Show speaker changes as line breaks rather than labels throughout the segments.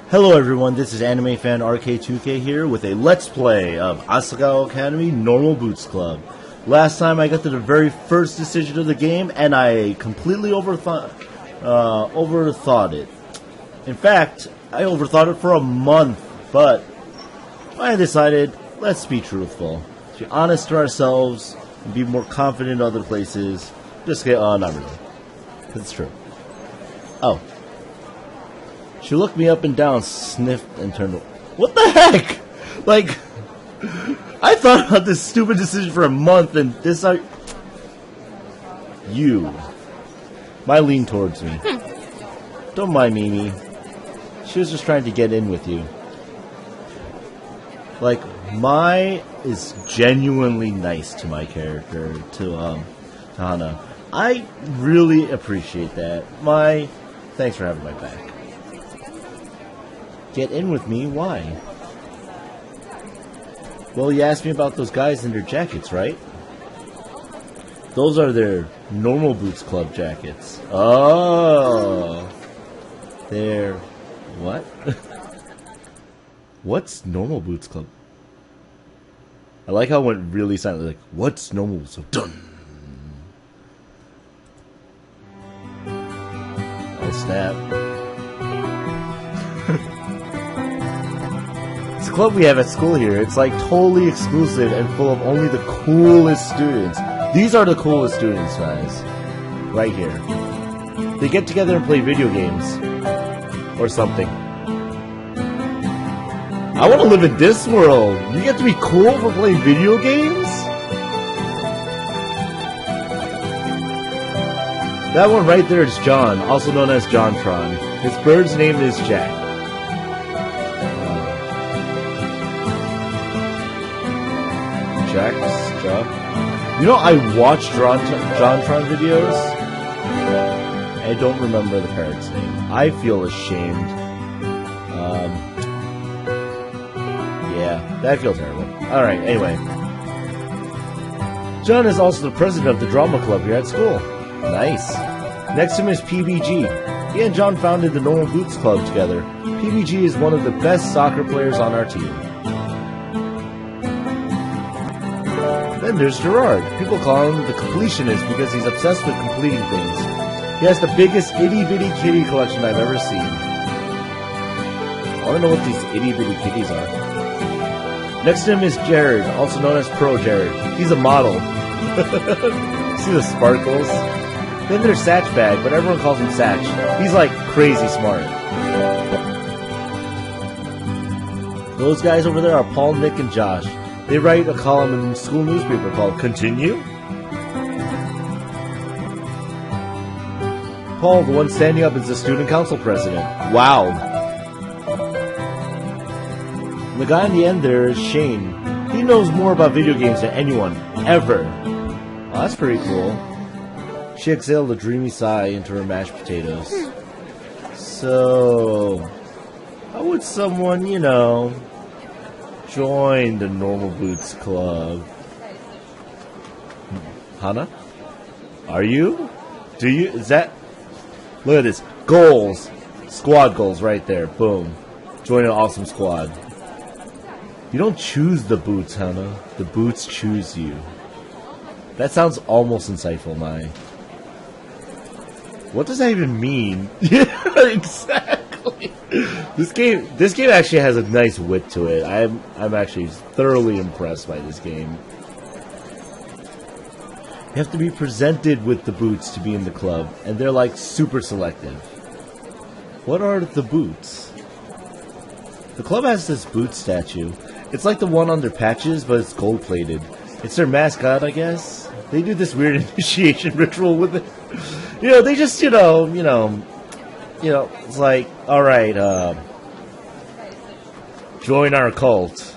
Hello everyone, this is animefanrk2k here with a Let's Play of Asagao Academy Normal Boots Club. Last time I got to the very first decision of the game and I completely overthought it. In fact, I overthought it for a month, but I decided, let's be truthful. To be honest to ourselves, and be more confident in other places. Just get, not really. It's true. Oh. She looked me up and down, sniffed, and turned. What the heck? Like, I thought about this stupid decision for a month, and this you. My lean towards me. Don't mind Mimi. She was just trying to get in with you. Like, Mai is genuinely nice to my character, to Hana. I really appreciate that. Mai, thanks for having my back. Get in with me? Why? Well, you asked me about those guys in their jackets, right? Those are their Normal Boots Club jackets. Oh! They're... what? What's Normal Boots Club? I like how it went really silent. Like, what's Normal? So done! Oh, snap. It's a club we have at school here. It's like totally exclusive and full of only the coolest students. These are the coolest students, guys. Right here. They get together and play video games. Or something. I want to live in this world. You get to be cool for playing video games? That one right there is John, also known as Jontron. His bird's name is Jack. You know, I watched Jontron videos. I don't remember the parrot's name. I feel ashamed. Yeah, I feel terrible. Alright, anyway. John is also the president of the drama club here at school. Nice. Next to him is PBG. He and John founded the Normal Boots Club together. PBG is one of the best soccer players on our team. Then there's Gerard. People call him the completionist because he's obsessed with completing things. He has the biggest itty-bitty kitty collection I've ever seen. I want to know what these itty-bitty kitties are. Next to him is Jared, also known as Pro Jared. He's a model. See the sparkles? Then there's Satchbag, but everyone calls him Satch. He's like crazy smart. Those guys over there are Paul, Nick, and Josh. They write a column in the school newspaper called Continue. Paul, the one standing up, is the student council president. Wow. And the guy in the end there is Shane. He knows more about video games than anyone, ever. Oh, that's pretty cool. She exhaled a dreamy sigh into her mashed potatoes. So, how would someone, you know... join the Normal Boots Club? Hana? Are you? Do you? Is that? Look at this. Goals. Squad goals right there. Boom. Join an awesome squad. You don't choose the boots, Hana. The boots choose you. That sounds almost insightful, Mai. What does that even mean? Yeah, exactly. This game actually has a nice wit to it. I'm actually thoroughly impressed by this game. You have to be presented with the boots to be in the club, and they're like super selective. What are the boots? The club has this boot statue. It's like the one on their patches, but it's gold plated. It's their mascot, I guess. They do this weird initiation ritual with it. You know, they just, you know, it's like, alright, join our cult.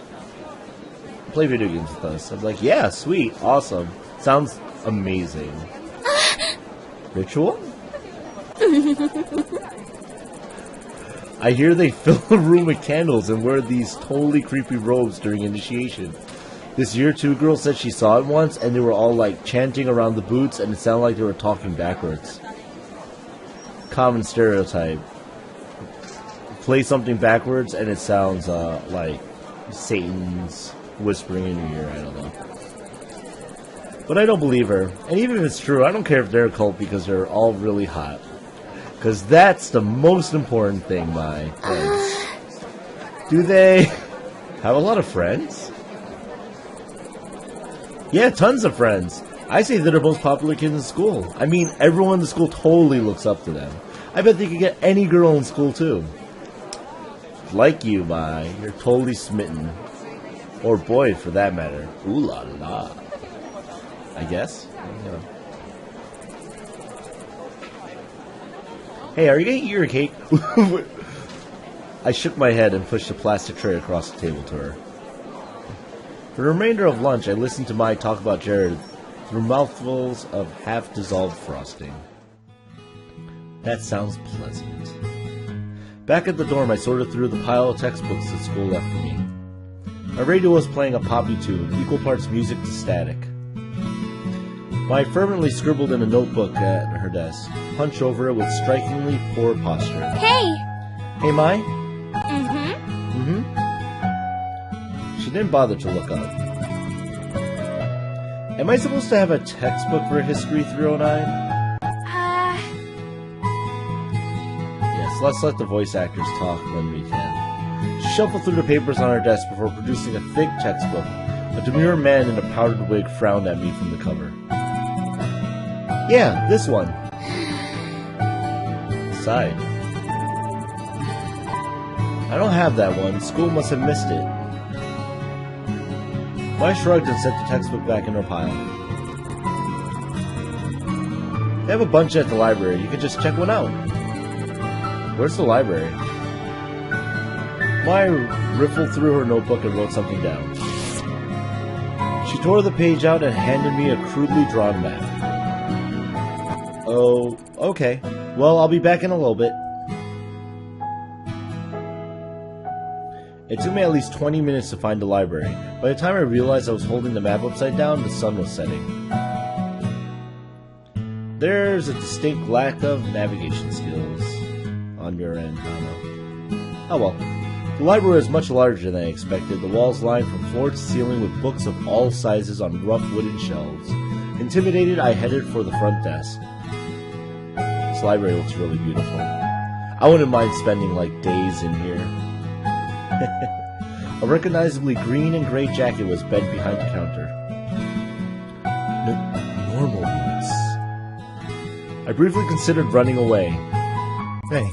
Play video games with us. I'm like, yeah, sweet, awesome. Sounds amazing. Ritual? I hear they fill a room with candles and wear these totally creepy robes during initiation. This year 2 girl said she saw it once and they were all like chanting around the boots and it sounded like they were talking backwards. Common stereotype. play something backwards and it sounds like Satan's whispering in your ear. I don't know. But I don't believe her. And even if it's true, I don't care if they're a cult because they're all really hot. Because that's the most important thing, my friends. Do they have a lot of friends? Yeah, tons of friends. I say they're the most popular kids in school. I mean, everyone in the school totally looks up to them. I bet they could get any girl in school, too. Like you, Mai. You're totally smitten. Or boy, for that matter. Ooh la la. I guess. Yeah. Hey, are you going to eat your cake? I shook my head and pushed a plastic tray across the table to her. For the remainder of lunch, I listened to Mai talk about Jared through mouthfuls of half-dissolved frosting. That sounds pleasant. Back at the dorm, I sorted through the pile of textbooks that school left for me. My radio was playing a poppy tune, equal parts music to static. Mai fervently scribbled in a notebook at her desk, hunched over it with strikingly poor posture.
Hey!
Hey, Mai?
Mm-hmm.
She didn't bother to look up. Am I supposed to have a textbook for History 309? Yes, let's let the voice actors talk when we can. She shuffled through the papers on her desk before producing a thick textbook. A demure man in a powdered wig frowned at me from the cover. Yeah, this one. Sighed. I don't have that one. School must have missed it. I shrugged and set the textbook back in her pile. They have a bunch at the library. You could just check one out. Where's the library? Maya riffled through her notebook and wrote something down. She tore the page out and handed me a crudely drawn map. Oh, okay. Well, I'll be back in a little bit. It took me at least 20 minutes to find the library. By the time I realized I was holding the map upside down, the sun was setting. There's a distinct lack of navigation skills on your end, Hana. Oh well. The library was much larger than I expected, the walls lined from floor to ceiling with books of all sizes on rough wooden shelves. Intimidated, I headed for the front desk. This library looks really beautiful. I wouldn't mind spending like days in here. A recognizably green and gray jacket was bent behind the counter. Normal boots. I briefly considered running away. Hey,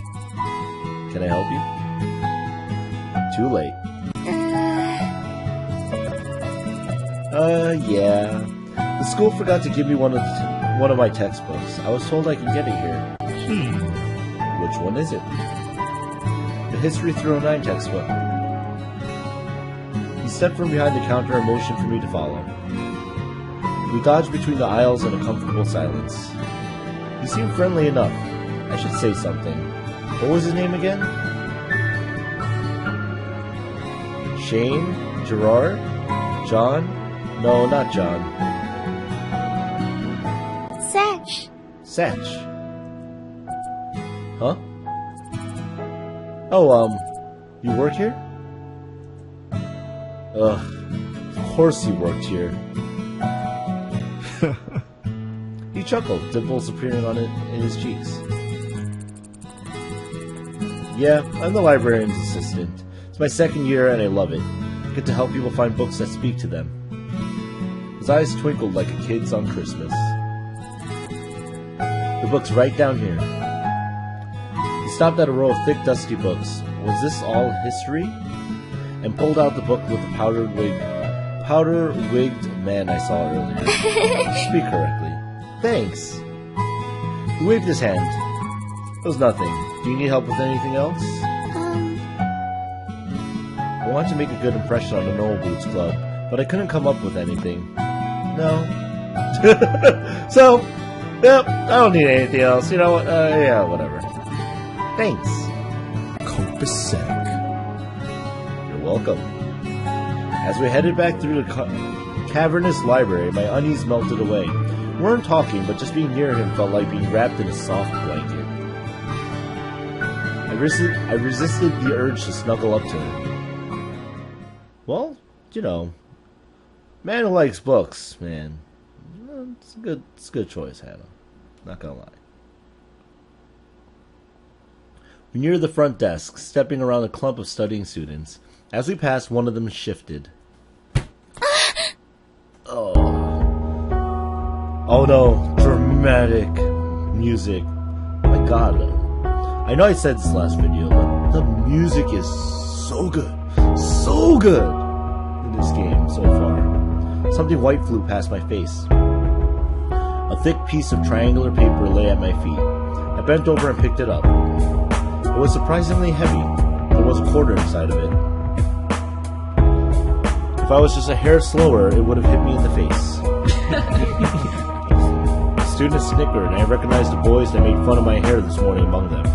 can I help you? Too late. Yeah. The school forgot to give me one of my textbooks. I was told I could get it here. Which one is it? The History 309 textbook. He stepped from behind the counter and motioned for me to follow. We dodged between the aisles in a comfortable silence. He seemed friendly enough. I should say something. What was his name again? Shane? Gerard? John? No, not John.
Satch.
Satch. Huh? Oh, you work here? Ugh, of course he worked here. He chuckled, dimples appearing on it in his cheeks. Yeah, I'm the librarian's assistant. It's my second year and I love it. I get to help people find books that speak to them. His eyes twinkled like a kid's on Christmas. The book's right down here. He stopped at a row of thick, dusty books. Was this all history? And pulled out the book with the powder-wigged man I saw earlier. Speak correctly. Thanks. He waved his hand. It was nothing. Do you need help with anything else? I wanted to make a good impression on the Noel Boots Club, but I couldn't come up with anything. No. So, yep, I don't need anything else. You know what? Yeah, whatever. Thanks. Copacetic. You're welcome. As we headed back through the cavernous library, my unease melted away. We weren't talking, but just being near him felt like being wrapped in a soft blanket. I I resisted the urge to snuggle up to him. Well, you know, man who likes books, man. It's a good choice, Hannah. Not gonna lie. We neared the front desk, stepping around a clump of studying students. As we passed, one of them shifted. Oh. Oh no, dramatic music. Oh my god. I know I said this last video, but the music is so good. So good in this game so far. Something white flew past my face. A thick piece of triangular paper lay at my feet. I bent over and picked it up. It was surprisingly heavy. There was a quarter inside of it. If I was just a hair slower, it would have hit me in the face. The students snickered, and I recognized the boys that made fun of my hair this morning among them.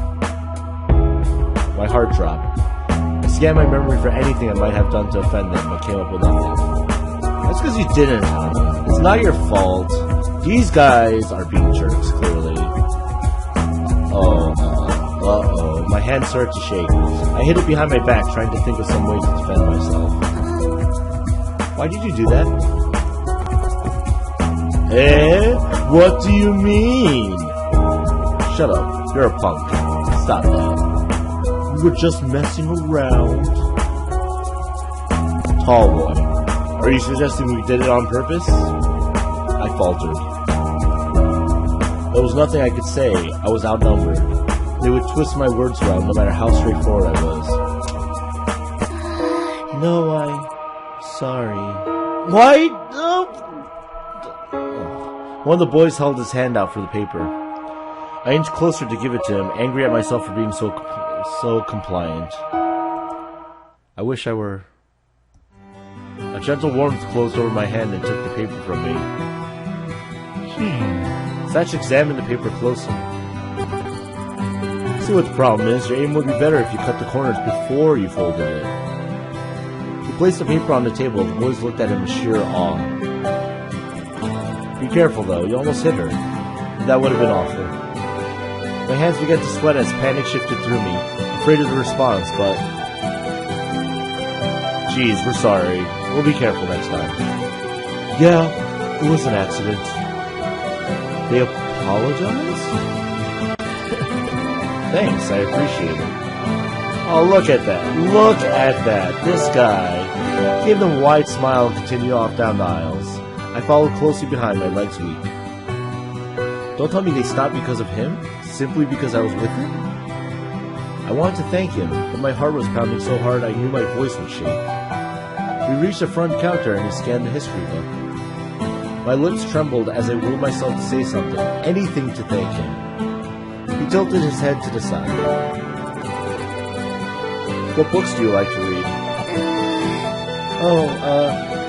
My heart dropped. I scanned my memory for anything I might have done to offend them, but came up with nothing. That's because you didn't, Hannah. It's not your fault. These guys are being jerks, clearly. Oh, uh-oh. My hand started to shake. I hid it behind my back, trying to think of some way to defend myself. Why did you do that? Eh? What do you mean? Shut up. You're a punk. Stop that. We were just messing around. Tall boy. Are you suggesting we did it on purpose? I faltered. There was nothing I could say. I was outnumbered. They would twist my words around no matter how straightforward I was. No, I'm sorry. Why? One of the boys held his hand out for the paper. I inched closer to give it to him, angry at myself for being so compliant. I wish I were. A gentle warmth closed over my hand and took the paper from me. Satch examined the paper closely. See what the problem is. Your aim would be better if you cut the corners before you folded it. He placed the paper on the table. The boys looked at him in sheer awe. Be careful, though. You almost hit her. That would have been awful. My hands began to sweat as panic shifted through me, afraid of the response, but... Geez, we're sorry. We'll be careful next time. Yeah, it was an accident. They apologize? Thanks, I appreciate it. Oh, look at that. Look at that. This guy. Gave them a wide smile and continued off down the aisles. I followed closely behind, my legs weak. Don't tell me they stopped because of him? Simply because I was with him? I wanted to thank him, but my heart was pounding so hard I knew my voice would shake. We reached the front counter and he scanned the history book. My lips trembled as I willed myself to say something, anything to thank him. He tilted his head to the side. What books do you like to read?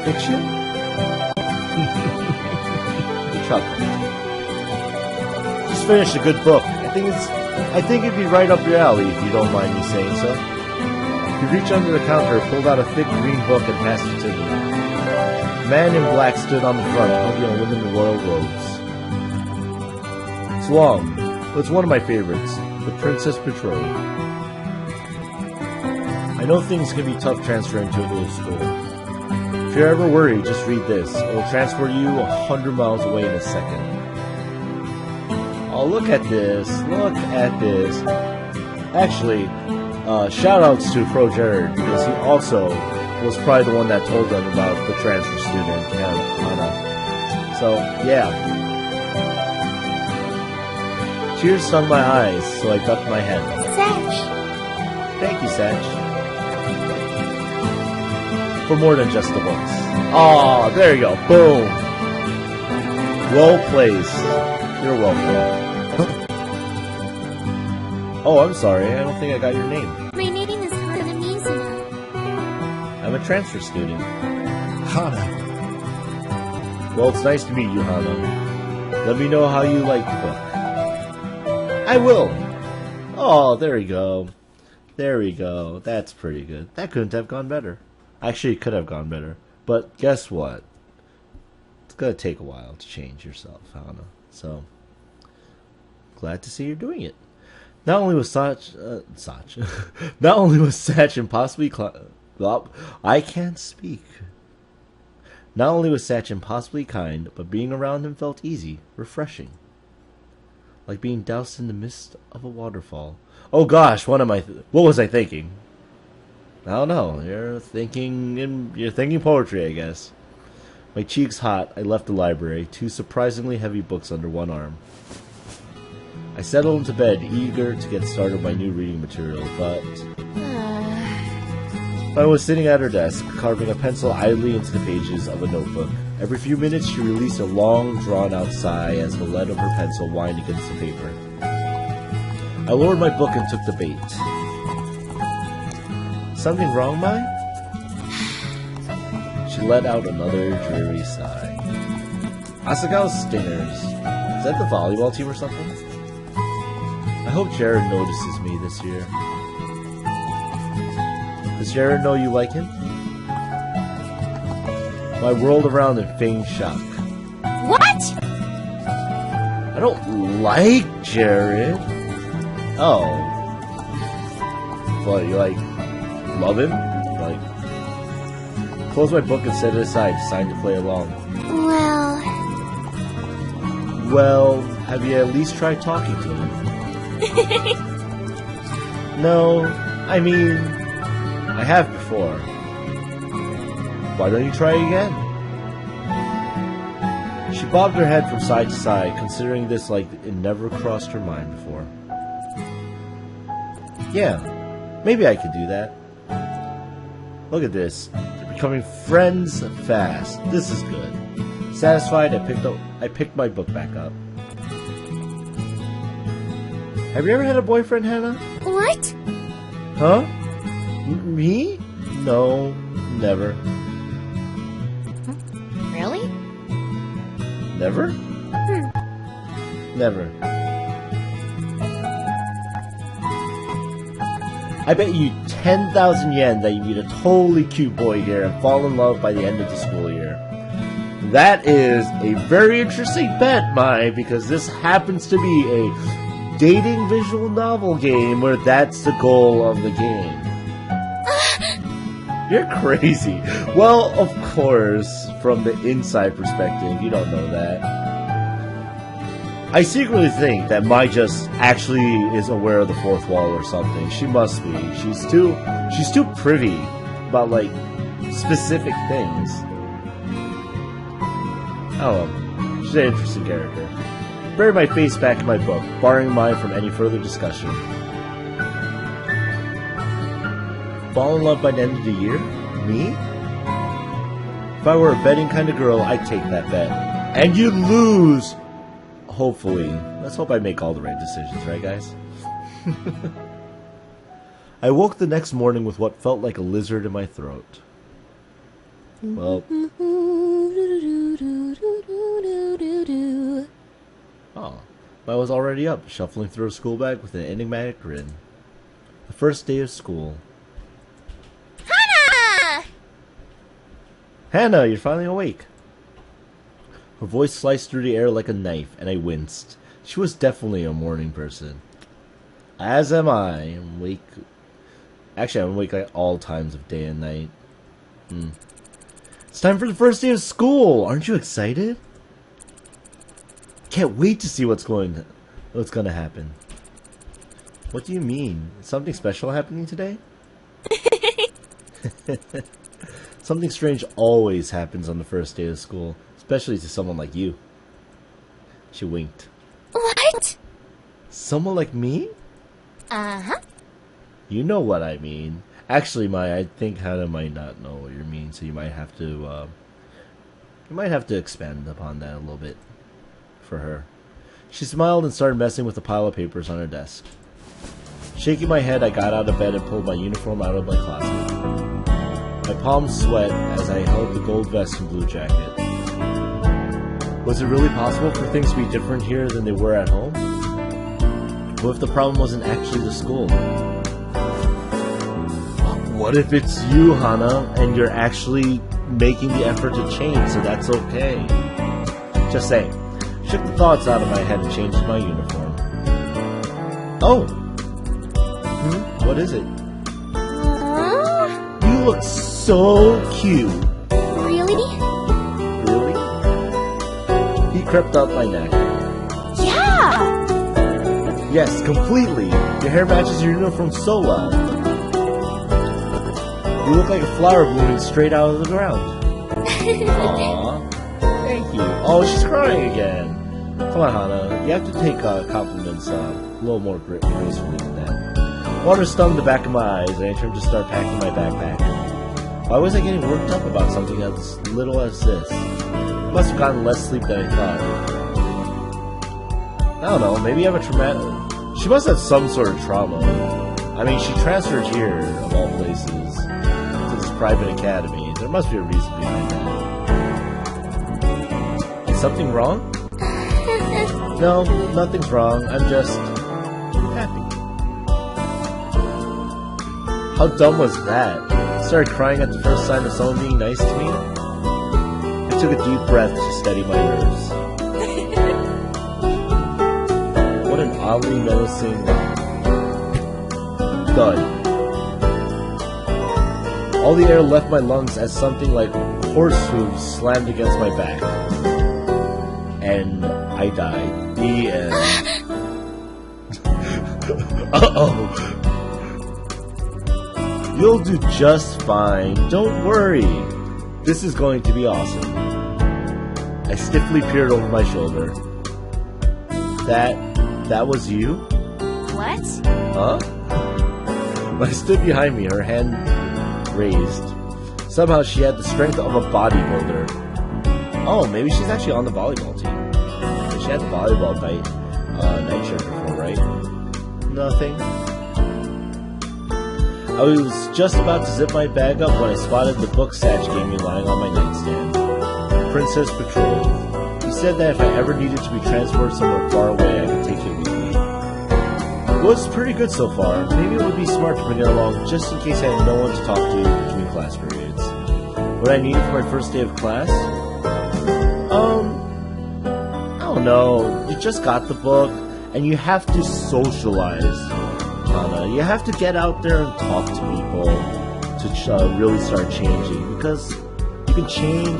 Fiction? He chuckled. Just finished a good book. I think it'd be right up your alley if you don't mind me saying so. He reached under the counter, pulled out a thick green book, and passed it to me. A man in black stood on the front, hugging a woman in royal robes. It's long, but it's one of my favorites, The Princess Betrothed. I know things can be tough transferring to a new school. If you're ever worried, just read this. It will transfer you 100 miles away in a second. Oh, look at this. Look at this. Actually, shout-outs to Pro Jared, because he also was probably the one that told them about the transfer student, Hannah. So, yeah. Tears stung my eyes, so I ducked my head.
Satch.
Thank you, Satch. For more than just the books. Oh, there you go. Boom. Well placed. You're welcome. Oh, I'm sorry. I don't think I got your name.
My name is Hana Mizuna.
I'm a transfer student.
Hana.
Well, it's nice to meet you, Hana. Let me know how you like the book. I will. Oh, there we go. There we go. That's pretty good. That couldn't have gone better. Actually, it could have gone better. But guess what? It's going to take a while to change yourself, Hana. So, glad to see you're doing it. Not only was not only was Satch impossibly I can't speak. Not only was Satch impossibly kind, but being around him felt easy, refreshing. Like being doused in the mist of a waterfall. Oh gosh, what was I thinking? I don't know. You're thinking poetry, I guess. My cheeks hot, I left the library, two surprisingly heavy books under one arm. I settled into bed, eager to get started with my new reading material, but I was sitting at her desk, carving a pencil idly into the pages of a notebook. Every few minutes she released a long, drawn-out sigh as the lead of her pencil whined against the paper. I lowered my book and took the bait. Something wrong, Mai? She let out another dreary sigh. Asagao Stingers. Is that the volleyball team or something? I hope Jared notices me this year. Does Jared know you like him? I whirled around in feigned shock.
What?
I don't like Jared. Oh. But you love him? Close my book and set it aside, signed to play along. Well, have you at least tried talking to him? No, I mean, I have before. Why don't you try again? She bobbed her head from side to side, considering this like it never crossed her mind before. Yeah, maybe I could do that. Look at this. They're becoming friends fast. This is good. Satisfied, I picked my book back up. Have you ever had a boyfriend, Hannah?
What?
Huh? Me? No, never.
Really?
Never? Never. I bet you 10,000 yen that you meet a totally cute boy here and fall in love by the end of the school year. That is a very interesting bet, Mai, because this happens to be a dating visual novel game where that's the goal of the game. You're crazy. Well, of course, from the inside perspective, you don't know that. I secretly think that Mai just actually is aware of the fourth wall or something. She must be. She's too privy about specific things. Oh, she's an interesting character. Bury my face back in my book, barring Mai from any further discussion. Fall in love by the end of the year? Me? If I were a betting kind of girl, I'd take that bet. And you lose! Hopefully. Let's hope I make all the right decisions, right guys? I woke the next morning with what felt like a lizard in my throat. Well... Oh, I was already up, shuffling through a school bag with an enigmatic grin. The first day of school.
Hannah!
Hannah, you're finally awake. Her voice sliced through the air like a knife, and I winced. She was definitely a morning person. As am I. I'm awake. Actually, I'm awake at all times of day and night. It's time for the first day of school. Aren't you excited? Can't wait to see what's gonna happen. What do you mean? Is something special happening today? Something strange always happens on the first day of school, especially to someone like you. She winked.
What?
Someone like me?
Uh-huh.
You know what I mean. Actually, Mai, I think Hannah might not know what you mean, so you might have to expand upon that a little bit for her. She smiled and started messing with the pile of papers on her desk. Shaking my head, I got out of bed and pulled my uniform out of my closet. My palms sweat as I held the gold vest and blue jacket. Was it really possible for things to be different here than they were at home? What if the problem wasn't actually the school? What if it's you, Hana, and you're actually making the effort to change, so that's okay? Just saying. Shook the thoughts out of my head and changed my uniform. Oh, What is it?
Uh,
You look so cute.
really?
Really? He crept up my neck.
Yeah!
Yes, completely. Your hair matches your uniform so well. You look like a flower blooming straight out of the ground. Aww. Thank you. Oh, she's crying again. Come on, Hana. You have to take compliments a little more gracefully than that. Water stung the back of my eyes, and I turned to start packing my backpack. Why was I getting worked up about something as little as this? I must have gotten less sleep than I thought. I don't know. Maybe I have a traumatic... She must have some sort of trauma. I mean, she transferred here, of all places, to this private academy. There must be a reason behind that. Is something wrong? No, nothing's wrong. I'm just happy. How dumb was that? I started crying at the first sign of someone being nice to me. I took a deep breath to steady my nerves. What an oddly menacing thud. All the air left my lungs as something like horse hooves slammed against my back. And I died. The end. Uh-oh. You'll do just fine. Don't worry. This is going to be awesome. I stiffly peered over my shoulder. That was you?
What?
Huh? I stood behind me, her hand raised. Somehow she had the strength of a bodybuilder. Oh, maybe she's actually on the volleyball team. She had the volleyball night shirt before, right? Nothing. I was just about to zip my bag up when I spotted the book Satch gave me lying on my nightstand. Princess Betrothed. He said that if I ever needed to be transported somewhere far away, I could take it with me. It was pretty good so far. Maybe it would be smart to bring it along just in case I had no one to talk to between class periods. What I needed for my first day of class? I don't know. You just got the book, and you have to socialize, Hana. You have to get out there and talk to people to really start changing, because you can change,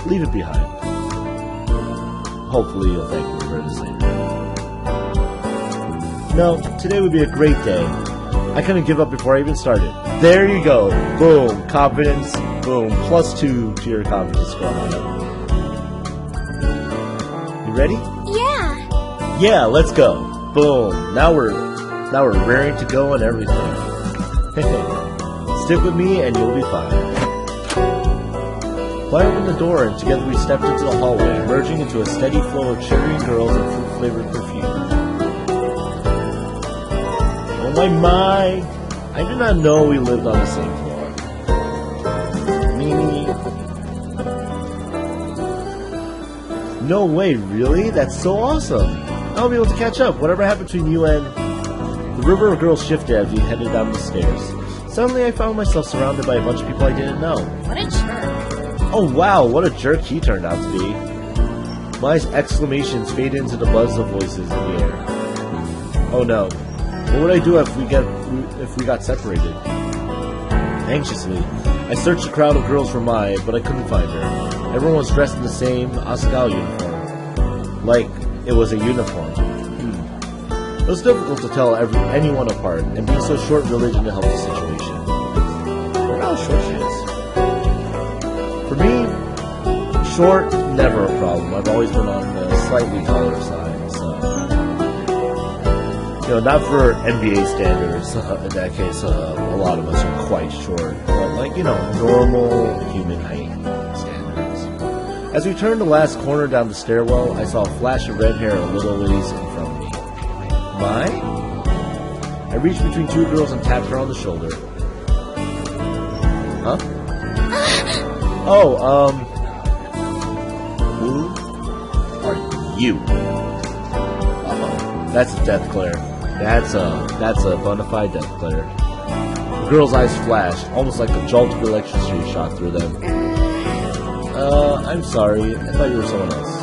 leave it behind. Hopefully you'll thank me for this later. No, today would be a great day. I couldn't give up before I even started. There you go. Boom. Confidence. Boom. +2 to your confidence score, Hana. You ready?
Yeah.
Yeah, let's go. Boom. Now we're raring to go and everything. Stick with me and you'll be fine. I opened the door and together we stepped into the hallway, merging into a steady flow of cheering girls and fruit-flavored perfume. Oh my! I did not know we lived on the same floor. Mimi. No way, really? That's so awesome! I'll be able to catch up. Whatever happened between you and... The river of girls shifted as we headed down the stairs. Suddenly I found myself surrounded by a bunch of people I didn't know.
What a jerk.
Oh wow, what a jerk he turned out to be. My exclamations faded into the buzz of voices in the air. Oh no. What would I do if we got separated? Anxiously, I searched the crowd of girls for Mai, but I couldn't find her. Everyone was dressed in the same Asagao uniform. Like it was a uniform. It was difficult to tell anyone apart, and being so short really didn't help the situation. Look how short she is. For me, short, never a problem. I've always been on the slightly taller side, so... not for NBA standards. In that case, a lot of us are quite short. But, normal human height standards. As we turned the last corner down the stairwell, I saw a flash of red hair a little ways in front of me. Mai? I reached between two girls and tapped her on the shoulder. Huh? Oh, who are you? Uh-oh. That's a death glare. That's a bona fide death glare. The girl's eyes flashed, almost like a jolt of electricity shot through them. I'm sorry. I thought you were someone else.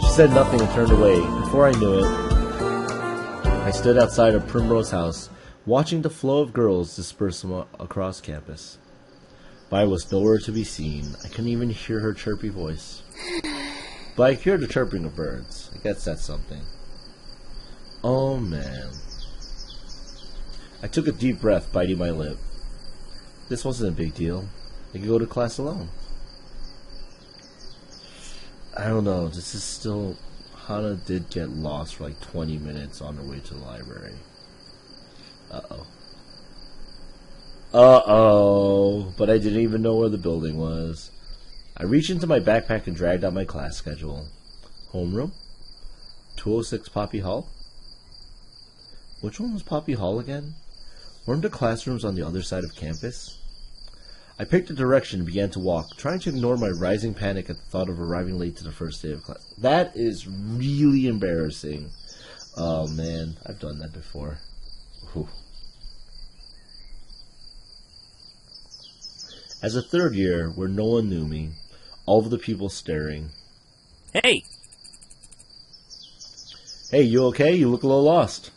She said nothing and turned away. Before I knew it, I stood outside of Primrose House, watching the flow of girls disperse across campus. But I was nowhere to be seen. I couldn't even hear her chirpy voice. But I hear the chirping of birds. I guess that's something. Oh man. I took a deep breath, biting my lip. This wasn't a big deal. I could go to class alone. I don't know, this is still... Hana did get lost for like 20 minutes on her way to the library. Uh-oh. Uh-oh. But I didn't even know where the building was. I reached into my backpack and dragged out my class schedule. Homeroom? 206 Poppy Hall? Which one was Poppy Hall again? Weren't the classrooms on the other side of campus? I picked a direction and began to walk, trying to ignore my rising panic at the thought of arriving late to the first day of class. That is really embarrassing. Oh man, I've done that before. Whew. As a third year, where no one knew me, all of the people staring.
Hey!
Hey, you okay? You look a little lost.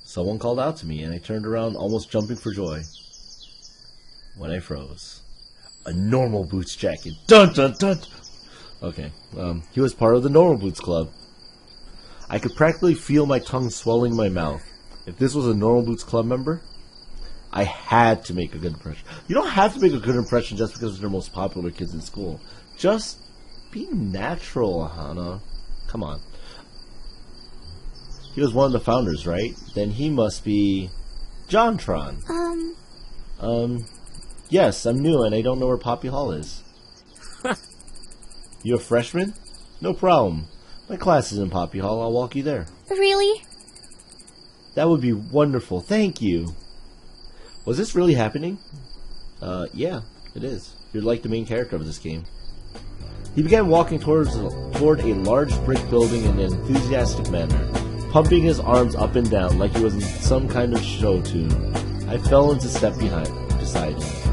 Someone called out to me, and I turned around, almost jumping for joy. When I froze. A normal boots jacket. Dun dun dun! Okay, he was part of the normal boots club. I could practically feel my tongue swelling in my mouth. If this was a normal boots club member, I had to make a good impression. You don't have to make a good impression just because they're the most popular kids in school. Just be natural, Hana. Come on. He was one of the founders, right? Then he must be JonTron. Yes, I'm new and I don't know where Poppy Hall is. You a freshman? No problem. My class is in Poppy Hall. I'll walk you there.
Really?
That would be wonderful. Thank you. Was this really happening? Yeah, it is. You're like the main character of this game. He began walking toward a large brick building in an enthusiastic manner, pumping his arms up and down like he was in some kind of show tune. I fell into step beside him.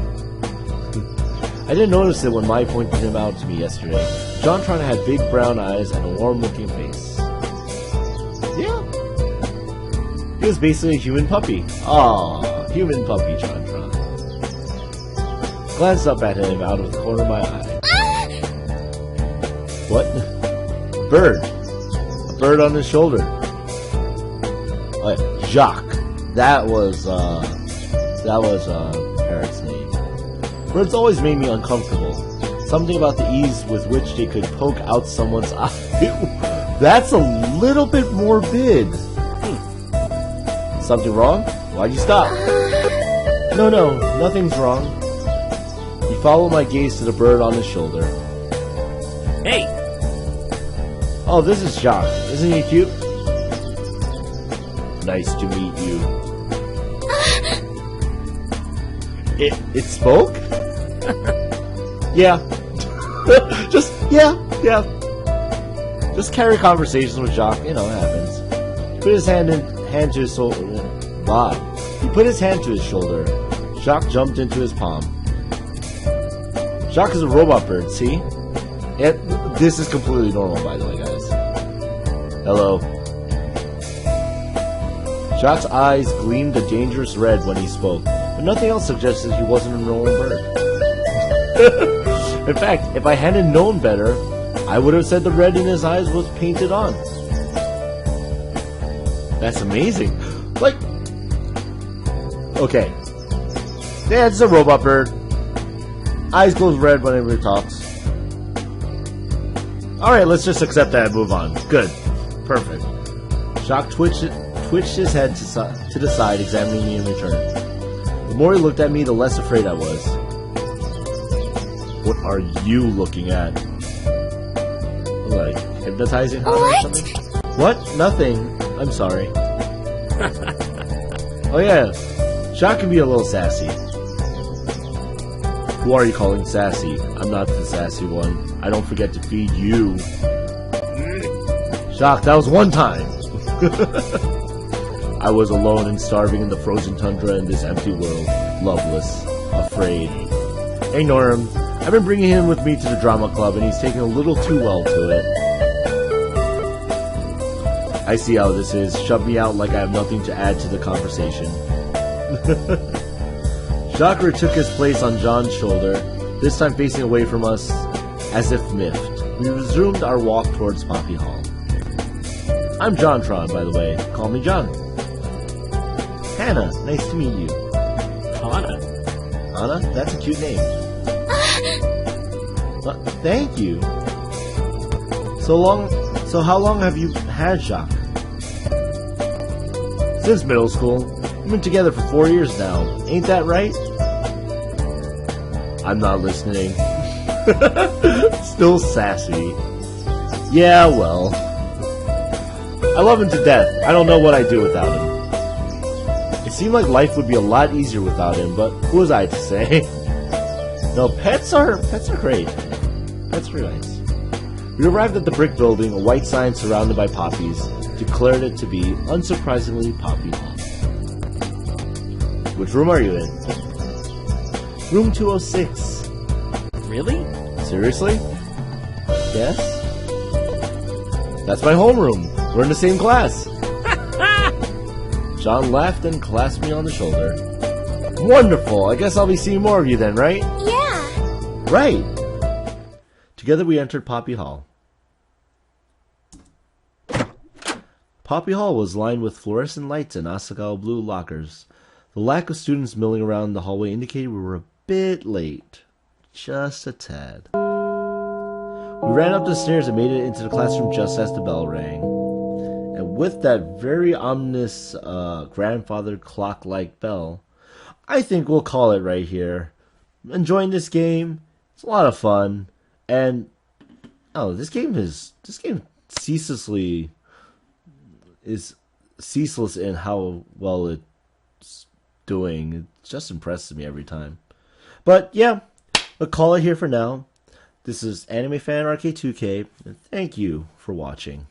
I didn't notice it when Mai pointed him out to me yesterday. JonTron had big brown eyes and a warm-looking face. Yeah. He was basically a human puppy. Aww, human puppy JonTron. Glanced up at him out of the corner of my eye. What? Bird. A bird on his shoulder. Jacques. That was Parrot's name. Birds always made me uncomfortable. Something about the ease with which they could poke out someone's eye. That's a little bit morbid. Something wrong? Why'd you stop? No, nothing's wrong. He followed my gaze to the bird on his shoulder.
Hey!
Oh, this is Jacques. Isn't he cute? Nice to meet you. It spoke? Yeah. Yeah. Just carry conversations with Jacques, you know, it happens. Put his hand to his shoulder. He put his hand to his shoulder. Jacques jumped into his palm. Jacques is a robot bird, see? This is completely normal, by the way, guys. Hello. Jacques' eyes gleamed a dangerous red when he spoke, but nothing else suggested he wasn't a normal bird. In fact, if I hadn't known better, I would have said the red in his eyes was painted on. That's amazing. Like, okay. Yeah, it's a robot bird. Eyes glows red whenever he talks. Alright, let's just accept that and move on. Good. Perfect. Jacques twitched his head to the side, examining me in return. The more he looked at me, the less afraid I was. What are you looking at? Like, hypnotizing her or something? What? Nothing. I'm sorry. Oh yeah, Jacques can be a little sassy. Who are you calling sassy? I'm not the sassy one. I don't forget to feed you. Jacques, that was one time. I was alone and starving in the frozen tundra in this empty world. Loveless. Afraid. Ignore him. I've been bringing him with me to the drama club and he's taking a little too well to it. I see how this is. Shove me out like I have nothing to add to the conversation. Chakra took his place on John's shoulder, this time facing away from us as if miffed. We resumed our walk towards Poppy Hall. I'm JonTron, by the way. Call me John. Hannah, nice to meet you.
Hana.
Anna, that's a cute name. Thank you. So how long have you had Jacques? Since middle school. We've been together for 4 years now. Ain't that right? I'm not listening. Still sassy. Yeah, well. I love him to death. I don't know what I'd do without him. It seemed like life would be a lot easier without him, but who was I to say? No, pets are great. Pets are nice. We arrived at the brick building. A white sign surrounded by poppies declared it to be, unsurprisingly, Poppy Hall. Which room are you in? Room 206.
Really?
Seriously? Yes? That's my homeroom. We're in the same class. John laughed and clasped me on the shoulder. Wonderful. I guess I'll be seeing more of you then, right?
Yeah.
Right. Together we entered Poppy Hall. Poppy Hall was lined with fluorescent lights and Asagao blue lockers. The lack of students milling around the hallway indicated we were a bit late. Just a tad. We ran up the stairs and made it into the classroom just as the bell rang. And with that very ominous grandfather clock-like bell, I think we'll call it right here. Enjoying this game. It's a lot of fun. And this game ceaselessly is ceaseless in how well it's doing. It just impresses me every time. But yeah, we'll call it here for now. This is animefanrk2k, and thank you for watching.